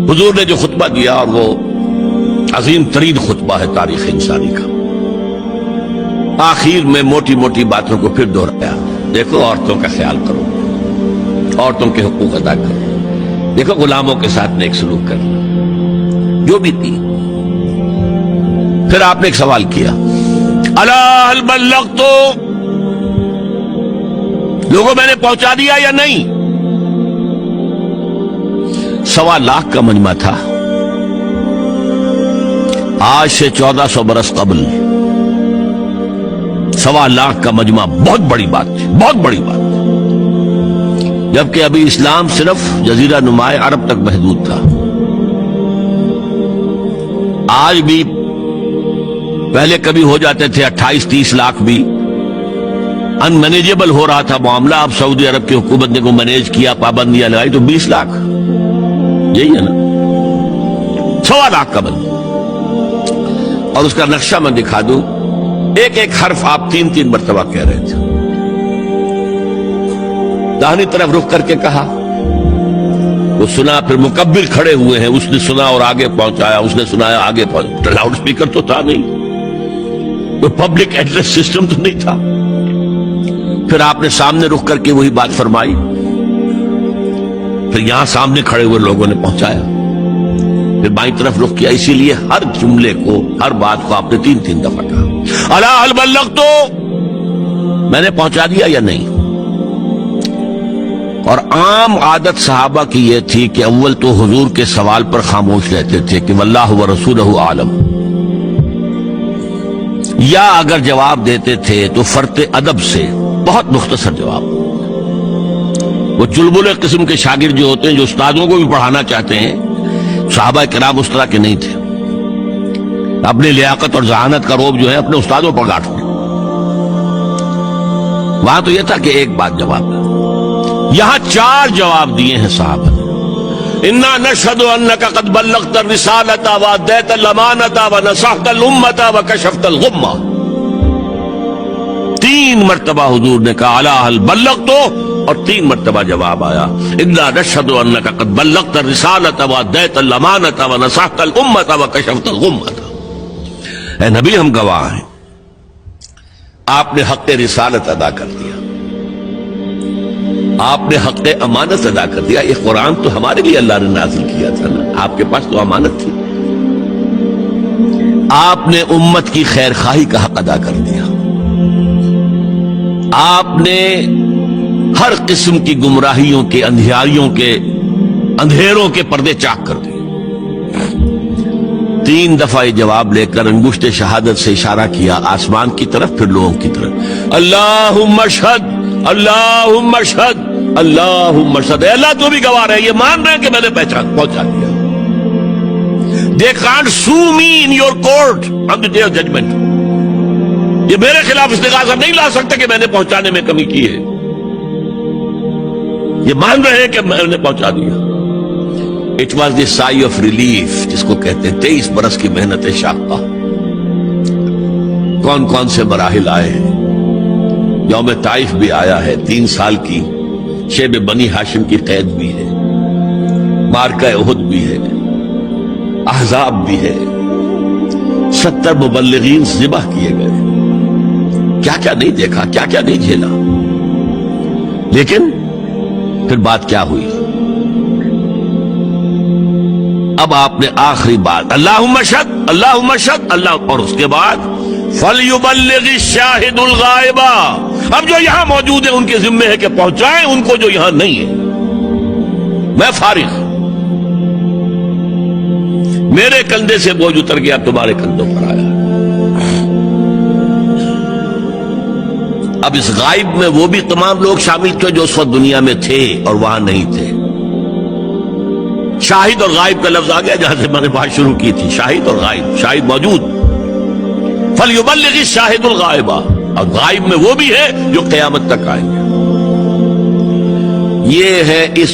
حضور نے جو خطبہ دیا اور وہ عظیم ترین خطبہ ہے تاریخ انسانی کا، آخر میں موٹی موٹی باتوں کو پھر دہرایا۔ دیکھو عورتوں کا خیال کرو، عورتوں کے حقوق ادا کرو، دیکھو غلاموں کے ساتھ نیک سلوک کرنا، جو بھی تھی۔ پھر آپ نے ایک سوال کیا، الا هل بلغت، لوگوں میں نے پہنچا دیا یا نہیں؟ 1.25 لاکھ کا مجمع تھا، آج سے 1400 برس قبل 1.25 لاکھ کا مجمع بہت بڑی بات تھی، بہت بڑی بات، جبکہ ابھی اسلام صرف جزیرہ نما عرب تک محدود تھا۔ آج بھی پہلے کبھی ہو جاتے تھے 28-30 لاکھ بھی، ان مینیجیبل ہو رہا تھا معاملہ۔ اب سعودی عرب کی حکومت نے کو مینیج کیا، پابندیاں لگائی تو 20 لاکھ، یہی ہے نا 1.25 لاکھ کا بند۔ اور اس کا نقشہ میں دکھا دوں، ایک ایک حرف آپ 3 مرتبہ کہہ رہے تھے۔ داہنی طرف رخ کر کے کہا، وہ سنا، پھر مکبر کھڑے ہوئے ہیں، اس نے سنا اور آگے پہنچایا، اس نے سنایا آگے پہنچایا۔ لاؤڈ سپیکر تو تھا نہیں، کوئی پبلک ایڈریس سسٹم تو نہیں تھا۔ پھر آپ نے سامنے رخ کر کے وہی بات فرمائی، پھر یہاں سامنے کھڑے ہوئے لوگوں نے پہنچایا، پھر بائیں طرف رخ کیا۔ اسی لیے ہر جملے کو، ہر بات کو آپ نے 3 دفعہ کہا، الا هل بلغت، میں نے پہنچا دیا یا نہیں؟ اور عام عادت صحابہ کی یہ تھی کہ اول تو حضور کے سوال پر خاموش رہتے تھے کہ واللہ ورسولہ عالم، یا اگر جواب دیتے تھے تو فرط ادب سے بہت مختصر جواب۔ وہ چلبلے قسم کے شاگرد جو ہوتے ہیں، جو استادوں کو بھی پڑھانا چاہتے ہیں، صحابہ کرام اس طرح کے نہیں تھے۔ اپنی لیاقت اور ذہانت کا روب جو ہے اپنے استادوں پر گاٹتے، وہاں تو یہ تھا کہ ایک بات جواب ہے۔ یہاں 4 جواب دیے ہیں صحابہ نے۔ انا نشہد انک قد بلغت الرسالۃ وادیت الامانۃ ونصحت الامۃ وکشفت الغمۃ۔ 3 مرتبہ حضور نے کہا الا هل بلغت، اور 3 مرتبہ جواب آیا انا نشہد انک قد بلغت الرسالۃ وادیت الامانۃ ونصحت الامۃ وکشفت الغمۃ۔ اے نبی، ہم گواہ ہیں، آپ نے حق رسالت ادا کر دیا، آپ نے حق امانت ادا کر دیا۔ یہ قرآن تو ہمارے لیے اللہ نے نازل کیا تھا نا، آپ کے پاس تو امانت تھی۔ آپ نے امت کی خیر خواہی کا حق ادا کر دیا، آپ نے ہر قسم کی گمراہیوں کے، اندھیاریوں کے، اندھیروں کے پردے چاک کر دیے۔ 3 دفعہ یہ جواب لے کر انگشت شہادت سے اشارہ کیا آسمان کی طرف، پھر لوگوں کی طرف، اللہم اشہد، اللہم اشہد، اللہم اشہد۔ اے اللہ تو بھی گواہ ہے، یہ مان رہے ہیں کہ میں نے پہنچا دیا۔ They can't sue me in your court on the day of judgment۔ یہ میرے خلاف استغاثہ نہیں لا سکتے کہ میں نے پہنچانے میں کمی کی ہے، یہ مان رہے ہیں کہ میں نے پہنچا دیا۔ It was the sigh of relief جس کو کہتے ہیں 23 برس کی محنت شاقہ۔ کون کون سے مراحل آئے ہیں، یوم طائف بھی آیا ہے، 3 سال کی شیب بنی ہاشم کی قید بھی ہے، معرکہ احد بھی ہے، احزاب بھی ہے، 70 مبلغین ذبح کیے گئے، کیا کیا نہیں دیکھا، کیا کیا نہیں جھیلا۔ لیکن پھر بات کیا ہوئی؟ اب آپ نے آخری بات اللہم اشہد، اللہم اشہد، اللہ، اور اس کے بعد فَلْيُبَلِّغِ الشَّاهِدُ الْغَائِبَ، اب جو یہاں موجود ہیں ان کے ذمے ہے کہ پہنچائیں ان کو جو یہاں نہیں ہے۔ میں فارغ، میرے کندھے سے بوجھ اتر گیا، اب تمہارے کندھوں پر آیا۔ اب اس غائب میں وہ بھی تمام لوگ شامل تھے جو اس وقت دنیا میں تھے اور وہاں نہیں تھے۔ شاہد اور غائب کا لفظ آ گیا جہاں سے میں نے بات شروع کی تھی، شاہد اور غائب، شاہد موجود، فَلْيُبَلِّغِ الشَّاهِدُ الْغَائِبَ، اور غائب میں وہ بھی ہے جو قیامت تک آئیں گے۔ یہ ہے اس